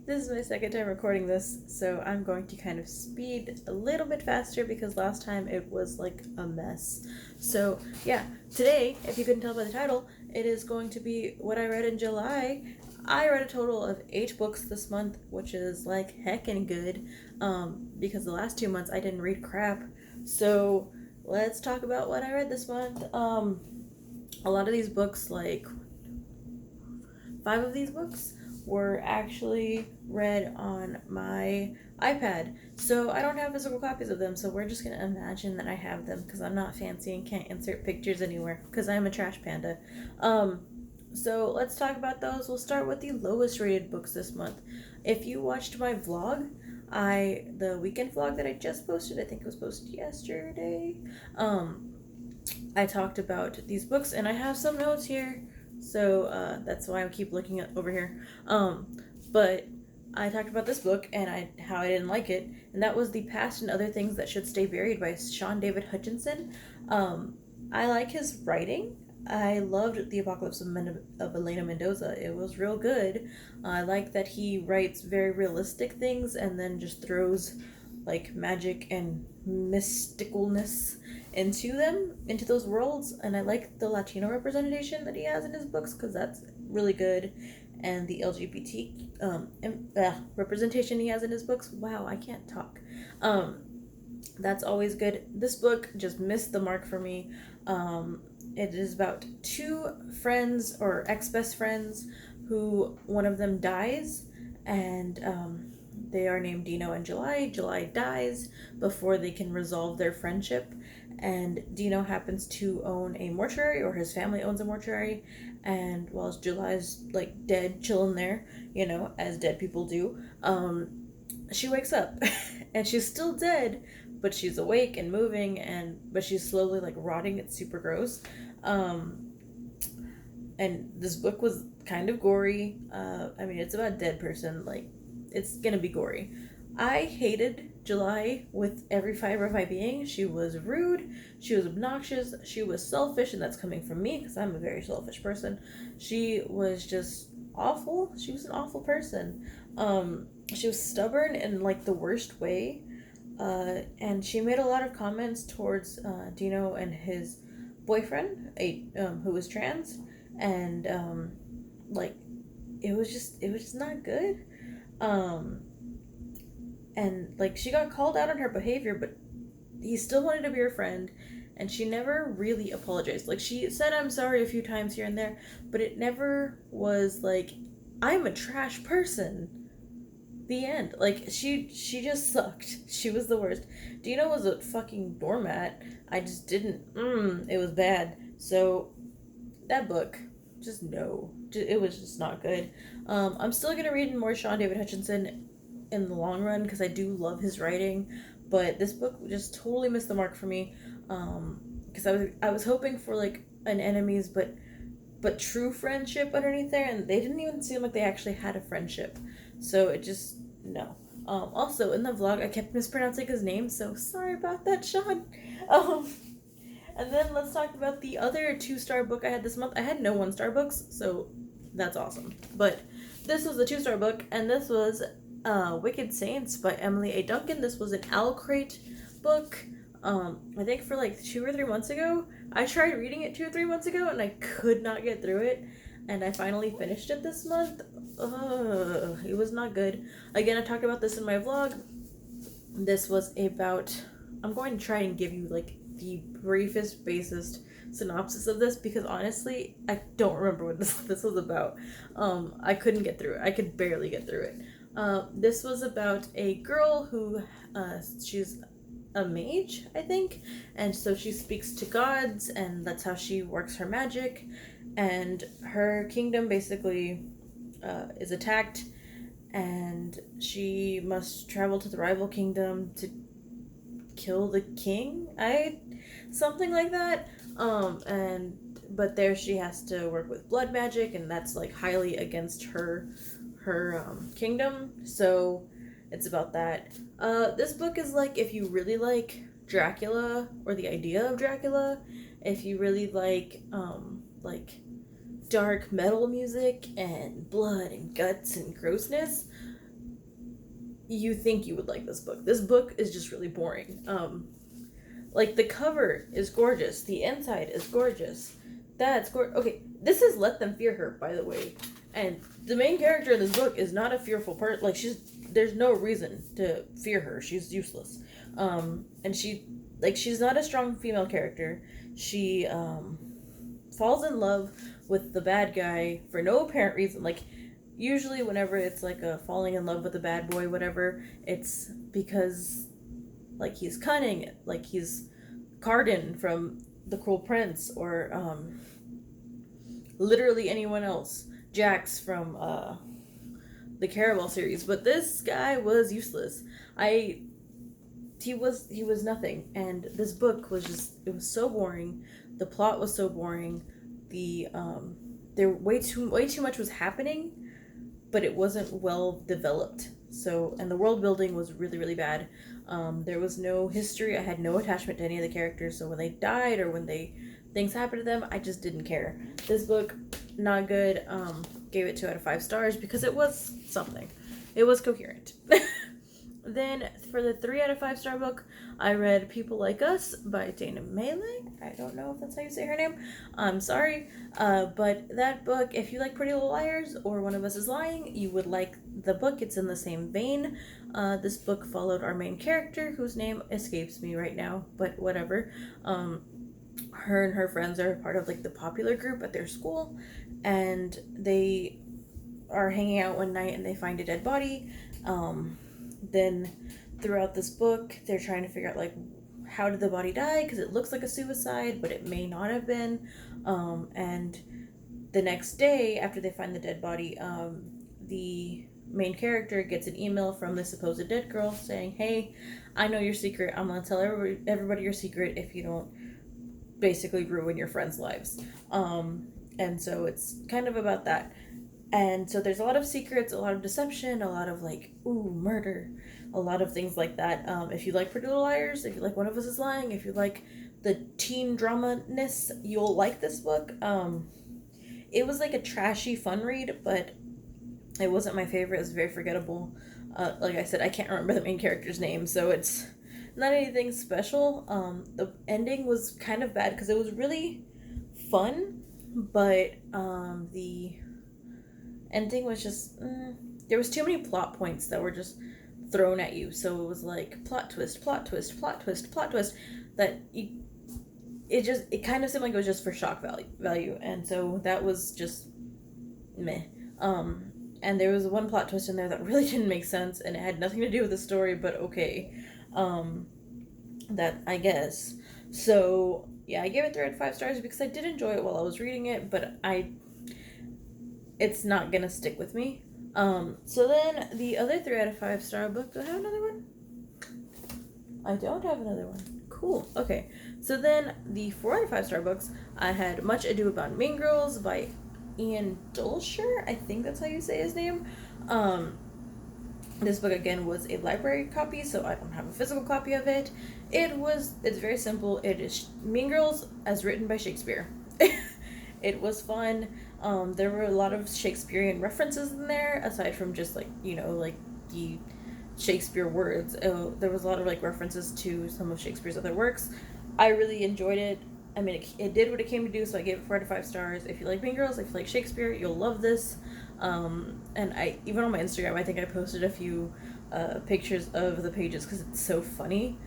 This is my second time recording this, so I'm going to kind of speed a little bit faster because last time it was like a mess. So, yeah, today, if you couldn't tell by the title, it is going to be what I read in July. I read a total of 8 books this month, which is like heckin' good, because the last 2 months I didn't read crap. So, let's talk about what I read this month. A lot of these books, like 5 of these books were actually read on my iPad. So I don't have physical copies of them, so we're just gonna imagine that I have them because I'm not fancy and can't insert pictures anywhere because I'm a trash panda. Um, so let's talk about those. We'll start with the lowest rated books this month. If you watched my vlog, the weekend vlog that I just posted, I think it was posted yesterday. I talked about these books and I have some notes here, so that's why I keep looking at over here. But I talked about this book and how I didn't like it, and that was The Past and Other Things That Should Stay Buried by Sean David Hutchinson. I like his writing. I loved The Apocalypse of Elena Mendoza. It was real good. I like that he writes very realistic things and then just throws like magic and mysticalness into those worlds. And I like the Latino representation that he has in his books because that's really good, and the LGBT representation he has in his books. Wow, I can't talk. That's always good. This book just missed the mark for me. It is about 2 friends or ex-best friends who one of them dies, and they are named Dino and July. July dies before they can resolve their friendship, and Dino happens to own a mortuary, or his family owns a mortuary, and while July's like dead, chilling there, as dead people do, she wakes up and she's still dead, but she's awake and moving, but she's slowly like rotting. It's super gross. Um, and this book was kind of gory. I mean, it's about a dead person. Like, it's gonna be gory. I hated July with every fiber of my being. She was rude, she was obnoxious, she was selfish, and that's coming from me because I'm a very selfish person. She was just awful. She was an awful person. She was stubborn in like the worst way, and she made a lot of comments towards Dino and his boyfriend, who was trans, and like it was just not good. Um, and like she got called out on her behavior, but he still wanted to be her friend, and she never really apologized. Like, she said I'm sorry a few times here and there, but it never was like I'm a trash person. The end. Like, she just sucked. She was the worst. Dino was a fucking doormat. I just didn't. It was bad. So that book, just no. It was just not good. I'm still gonna read more Sean David Hutchinson in the long run because I do love his writing, but this book just totally missed the mark for me. Because I was hoping for like an enemies but true friendship underneath there, and they didn't even seem like they actually had a friendship. So it just no. Also in the vlog I kept mispronouncing his name, so sorry about that, Sean. Um, and then let's talk about the other 2-star book I had this month. I had no 1-star books, so that's awesome. But this was a 2-star book, and this was Wicked Saints by Emily A. Duncan. This was an Owl Crate book. I think for like 2 or 3 months ago. I tried reading it 2 or 3 months ago, and I could not get through it. And I finally finished it this month. It was not good. Again, I talked about this in my vlog. This was about. I'm going to try and give you like the briefest, basest synopsis of this because honestly, I don't remember what this was about. I couldn't get through it. I could barely get through it. This was about a girl who, she's a mage, I think, and so she speaks to gods, and that's how she works her magic. And her kingdom basically is attacked, and she must travel to the rival kingdom to kill the king. Something like that. And but there she has to work with blood magic, and that's like highly against her kingdom. So it's about that. This book is like if you really like Dracula or the idea of Dracula, if you really like dark metal music and blood and guts and grossness, you think you would like this book. This book is just really boring. Like the cover is gorgeous, the inside is gorgeous. That's gorgeous. Okay, this is Let Them Fear Her, by the way, and the main character in this book is not a fearful person. Like there's no reason to fear her. She's useless. And she's not a strong female character. She falls in love with the bad guy for no apparent reason. Like usually whenever it's like a falling in love with a bad boy, whatever, it's because like he's cunning, like he's Cardan from The Cruel Prince, or literally anyone else. Jax from the Caraval series, but this guy was useless. He was nothing, and this book was just, it was so boring. The plot was so boring. The there way too much was happening, but it wasn't well developed. So, and the world building was really, really bad. There was no history. I had no attachment to any of the characters. So when they died or when things happened to them, I just didn't care. This book, not good. Gave it 2 out of 5 stars because it was something. It was coherent. Then for the 3 out of 5 star book, I read People Like Us by Dana Mayling. I don't know if that's how you say her name. I'm sorry. But that book, if you like Pretty Little Liars or One of Us is Lying, you would like the book. It's in the same vein. This book followed our main character, whose name escapes me right now, but whatever. Her and her friends are part of like the popular group at their school, and they are hanging out one night and they find a dead body. Then throughout this book, they're trying to figure out like how did the body die, because it looks like a suicide, but it may not have been. And the next day after they find the dead body, the main character gets an email from the supposed dead girl saying, hey, I know your secret. I'm gonna tell everybody your secret if you don't basically ruin your friends' lives. And so it's kind of about that. And so there's a lot of secrets, a lot of deception, a lot of like, ooh, murder, a lot of things like that. If you like Pretty Little Liars, if you like One of Us is Lying, if you like the teen drama-ness, you'll like this book. It was like a trashy fun read, but it wasn't my favorite. It was very forgettable. Like I said, I can't remember the main character's name, so it's not anything special. The ending was kind of bad because it was really fun, but the ending was just there was too many plot points that were just thrown at you. So it was like plot twist, plot twist, plot twist, plot twist, that it kind of seemed like it was just for shock value, and so that was just meh. And there was one plot twist in there that really didn't make sense, and it had nothing to do with the story, but okay. That, I guess. So yeah, I gave it 3 out of 5 stars because I did enjoy it while I was reading it, but it's not gonna stick with me. So then the other 3 out of 5 star book, do I have another one? I don't have another one. Cool. Okay. So then the 4 out of 5 star books, I had Much Ado About Mean Girls by Ian Dulsher. I think that's how you say his name. This book again was a library copy, so I don't have a physical copy of it. It's very simple. It is Mean Girls as written by Shakespeare. It was fun. There were a lot of Shakespearean references in there, aside from just like, like the Shakespeare words. There was a lot of like references to some of Shakespeare's other works. I really enjoyed it. I mean, it did what it came to do, so I gave it 4 out of 5 stars. If you like Mean Girls, if you like Shakespeare, you'll love this. And I, even on my Instagram, I think I posted a few pictures of the pages because it's so funny.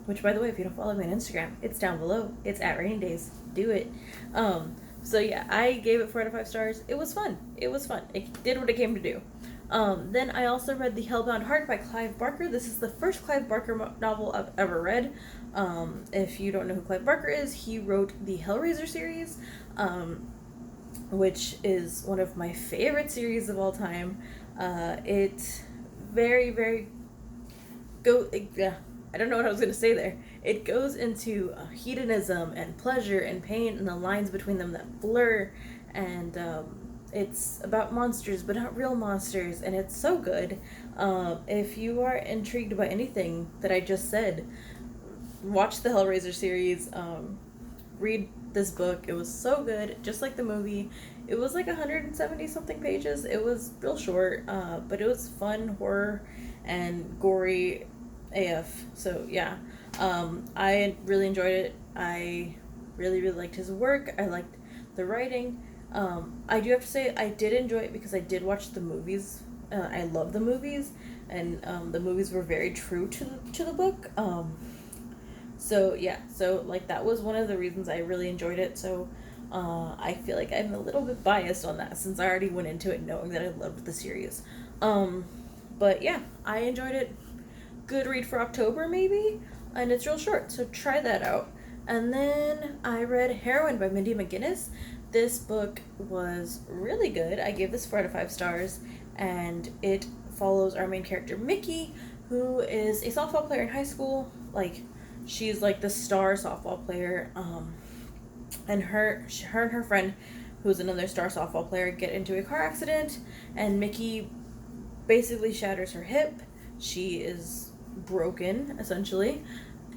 Which, by the way, if you don't follow me on Instagram, it's down below. It's at Rainy Days. Do it. So yeah, I gave it 4 out of 5 stars. It was fun. It did what it came to do. Then I also read The Hellbound Heart by Clive Barker. This is the first Clive Barker novel I've ever read. If you don't know who Clive Barker is, he wrote the Hellraiser series, which is one of my favorite series of all time. It very, very I don't know what I was going to say there. It goes into hedonism and pleasure and pain and the lines between them that blur, and it's about monsters, but not real monsters, and it's so good. If you are intrigued by anything that I just said, watch the Hellraiser series, read this book. It was so good, just like the movie. It was like 170 something pages. It was real short, but it was fun, horror, and gory AF. So yeah, I really enjoyed it. I really, really liked his work. I liked the writing. I do have to say I did enjoy it because I did watch the movies. I love the movies, and the movies were very true to the book. So yeah, so like that was one of the reasons I really enjoyed it. So I feel like I'm a little bit biased on that since I already went into it knowing that I loved the series. Um, but yeah, I enjoyed it. Good read for October maybe, and it's real short, so try that out. And then I read Heroine by Mindy McGinnis. This book was really good. I gave this 4 out of 5 stars, and it follows our main character Mickey, who is a softball player in high school. Like, she's like the star softball player. And her and her friend, who's another star softball player, get into a car accident, and Mickey basically shatters her hip. She is broken essentially,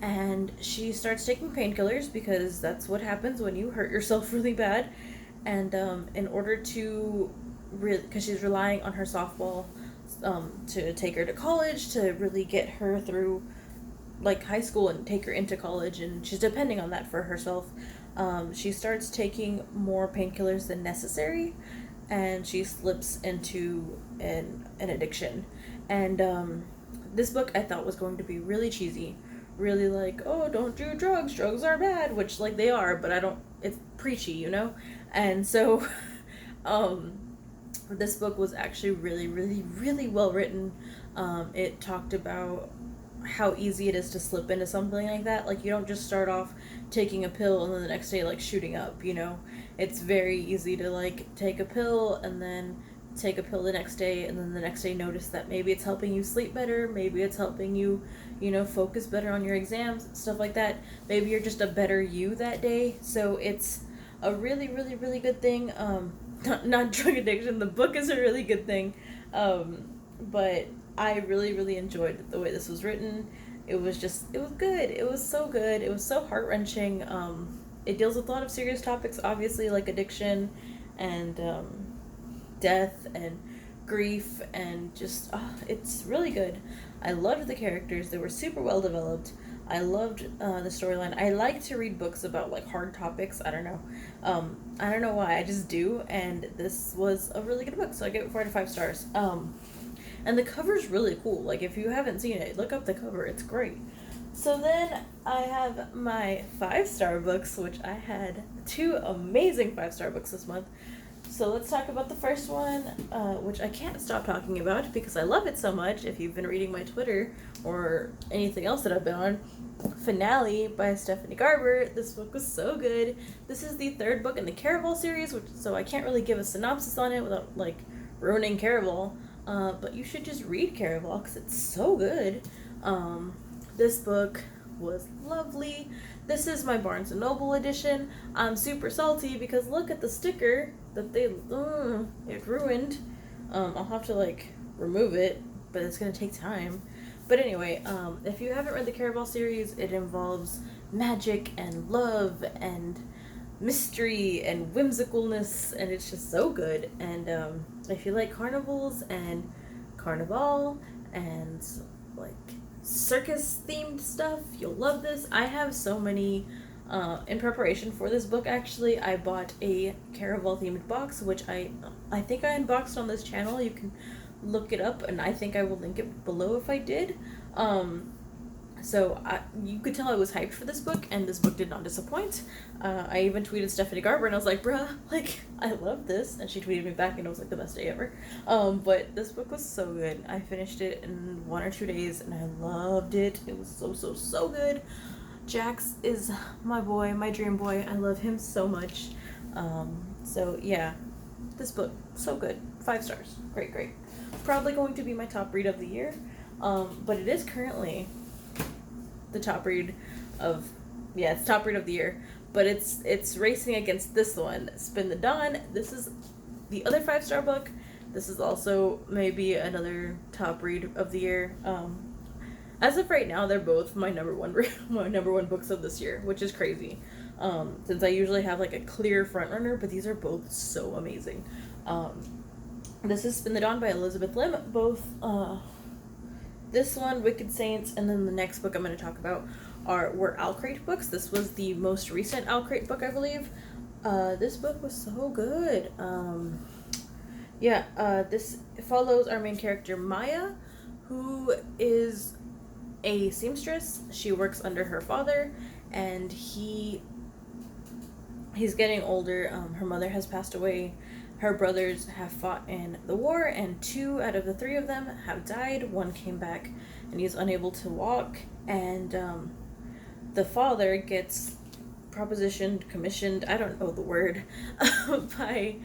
and she starts taking painkillers because that's what happens when you hurt yourself really bad. And in order to because she's relying on her softball to take her to college, to really get her through like high school and take her into college, and she's depending on that for herself. She starts taking more painkillers than necessary, and she slips into an addiction. And this book I thought was going to be really cheesy, really like, oh, don't do drugs, drugs are bad, which like they are, but I don't. It's preachy, you know, and so. um, this book was actually really, really, really well written. It talked about how easy it is to slip into something like that. Like, you don't just start off taking a pill and then the next day like shooting up, you know. It's very easy to like take a pill and then take a pill the next day, and then the next day notice that maybe it's helping you sleep better, maybe it's helping you, you know, focus better on your exams, stuff like that. Maybe you're just a better you that day. So it's a really, really, really good thing. Not drug addiction. The book is a really good thing. But I really, really enjoyed the way this was written. It was good. It was so good. It was so heart-wrenching. It deals with a lot of serious topics, obviously, like addiction and death and grief, and just, it's really good. I loved the characters. They were super well developed. I loved the storyline. I like to read books about like hard topics. I don't know. I don't know why. I just do. And this was a really good book, so I gave it 4 out of 5 stars. And the cover's really cool. Like, if you haven't seen it, look up the cover. It's great. So then I have my 5-star books, which I had 2 amazing 5-star books this month. So let's talk about the first one, which I can't stop talking about because I love it so much. If you've been reading my Twitter or anything else that I've been on, Finale by Stephanie Garber. This book was so good. This is the 3rd book in the Caraval series, so I can't really give a synopsis on it without like ruining Caraval. But you should just read Caraval because it's so good. This book was lovely. This is my Barnes & Noble edition. I'm super salty because look at the sticker that it ruined. I'll have to like remove it, but it's gonna take time. But anyway, if you haven't read the Caraval series, it involves magic and love and mystery and whimsicalness, and it's just so good. And if you like carnivals and carnival and like circus themed stuff, you'll love this. I have so many in preparation for this book. Actually, I bought a Caraval themed box, which I think I unboxed on this channel. You can look it up, and I think I will link it below if I did. So you could tell I was hyped for this book, and this book did not disappoint. I even tweeted Stephanie Garber, and I was like, bruh, like, I love this. And she tweeted me back, and it was like the best day ever. But this book was so good. I finished it in 1 or 2 days, and I loved it. It was so, so, so good. Jax is my boy, my dream boy. I love him so much. So yeah, this book, so good. 5 stars. Great, great. Probably going to be my top read of the year. But it is currently the top read of, it's top read of the year, but it's racing against this one, Spin the Dawn. This is the other 5-star book. This is also maybe another top read of the year. As of right now, they're both my number one books of this year, which is crazy. since I usually have like a clear front runner, but these are both so amazing. This is Spin the Dawn by Elizabeth Lim. Both this one, Wicked Saints, and then the next book I'm going to talk about were Alcrate books. This was the most recent Alcrate book, I believe. This book was so good. This follows our main character Maya, who is a seamstress. She works under her father, and he's getting older. Her mother has passed away. Her brothers have fought in the war, and 2 out of the 3 of them have died. 1 came back, and he's unable to walk. And the father gets commissioned, I don't know the word, by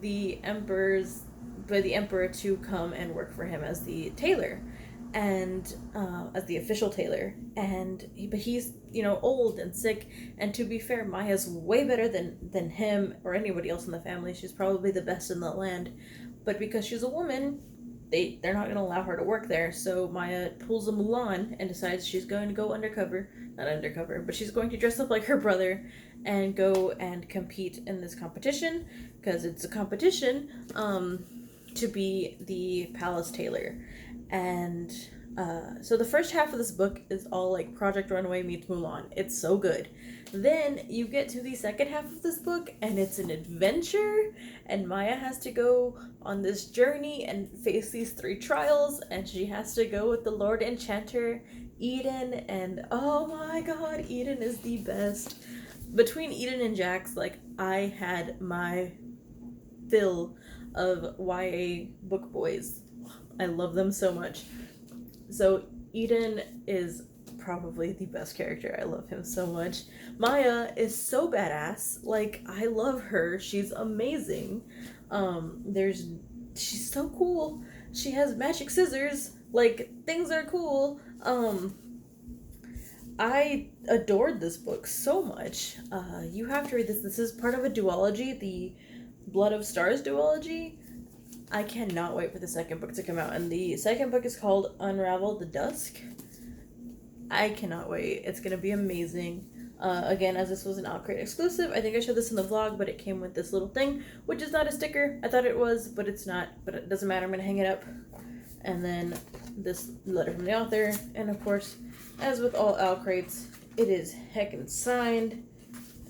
the emperor to come and work for him as the tailor, and as the official tailor. But he's old and sick, and to be fair, Maya's way better than him or anybody else in the family. She's probably the best in the land, but because she's a woman, they're not going to allow her to work there. So Maya pulls a Mulan and decides she's going to go not undercover, but she's going to dress up like her brother and go and compete in this competition, because it's a competition to be the palace tailor. And so the first half of this book is all like Project Runway meets Mulan. It's so good. Then you get to the second half of this book, and it's an adventure, and Maya has to go on this journey and face these 3 trials, and she has to go with the Lord Enchanter, Eden, and oh my god, Eden is the best. Between Eden and Jax, like, I had my fill of YA book boys. I love them so much. So Eden is probably the best character. I love him so much. Maya is so badass. Like, I love her. She's amazing. She's so cool. She has magic scissors. Like, things are cool. I adored this book so much. You have to read this. This is part of a duology, the Blood of Stars duology. I cannot wait for the second book to come out, and the second book is called Unravel the Dusk. I cannot wait. It's going to be amazing. Again, as this was an Alcrate exclusive, I think I showed this in the vlog, but it came with this little thing, which is not a sticker. I thought it was, but it's not. But it doesn't matter. I'm going to hang it up. And then this letter from the author. And of course, as with all Alcrates, it is heckin' signed.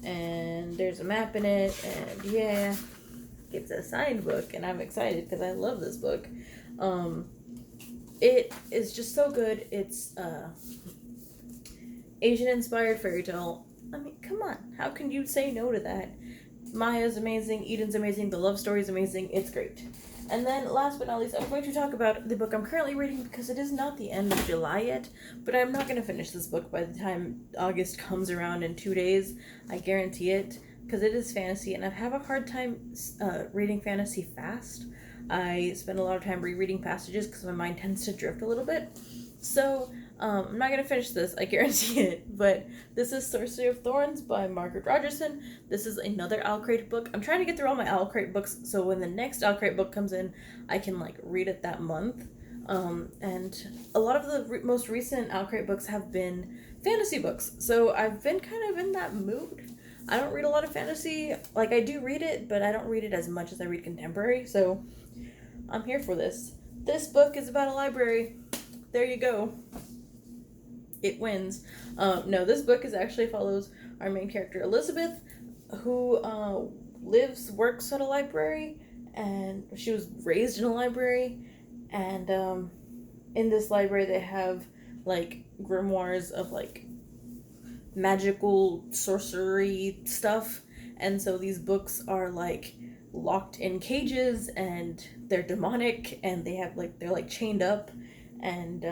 And there's a map in it. And yeah, it's a signed book. And I'm excited because I love this book. It is just so good. It's Asian-inspired fairy tale. I mean, come on. How can you say no to that? Maya's amazing. Eden's amazing. The love story's amazing. It's great. And then, last but not least, I'm going to talk about the book I'm currently reading, because it is not the end of July yet, but I'm not going to finish this book by the time August comes around in 2 days. I guarantee it, because it is fantasy, and I have a hard time reading fantasy fast. I spend a lot of time rereading passages because my mind tends to drift a little bit. So, I'm not going to finish this, I guarantee it, but this is Sorcery of Thorns by Margaret Rogerson. This is another Alcrate book. I'm trying to get through all my Alcrate books, so when the next Alcrate book comes in, I can, read it that month. And a lot of the most recent Alcrate books have been fantasy books, so I've been kind of in that mood. I don't read a lot of fantasy. I do read it, but I don't read it as much as I read contemporary, so I'm here for this. This book is about a library. There you go. It wins. No, this book actually follows our main character, Elizabeth, who works at a library, and she was raised in a library, and in this library they have, grimoires of, magical sorcery stuff, and so these books are, locked in cages, and they're demonic, and they're chained up, and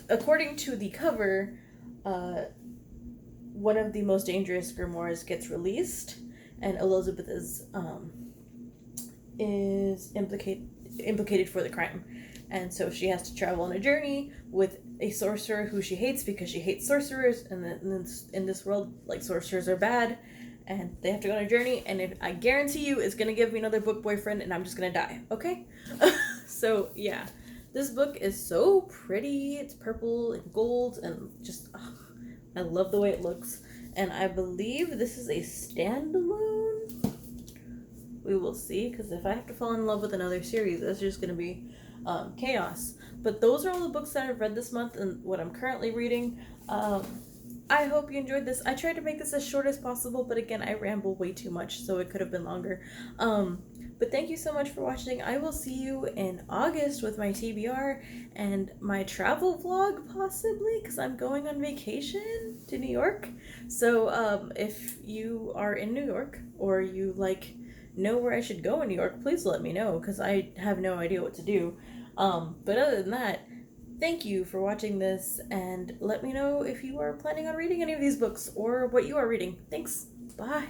according to the cover, one of the most dangerous grimoires gets released, and Elizabeth is implicated for the crime, and so she has to travel on a journey with a sorcerer who she hates because she hates sorcerers, and in this world, sorcerers are bad, and they have to go on a journey, and I guarantee you it's gonna give me another book boyfriend, and I'm just gonna die, okay? So, yeah. This book is so pretty. It's purple and gold, and just, I love the way it looks. And I believe this is a standalone. We will see, because if I have to fall in love with another series, that's just going to be chaos. But those are all the books that I've read this month and what I'm currently reading. I hope you enjoyed this. I tried to make this as short as possible, but again, I ramble way too much, so it could have been longer. But thank you so much for watching. I will see you in August with my TBR and my travel vlog, possibly, because I'm going on vacation to New York. So if you are in New York, or you know where I should go in New York, please let me know, because I have no idea what to do. But other than that, thank you for watching this, and let me know if you are planning on reading any of these books or what you are reading. Thanks. Bye.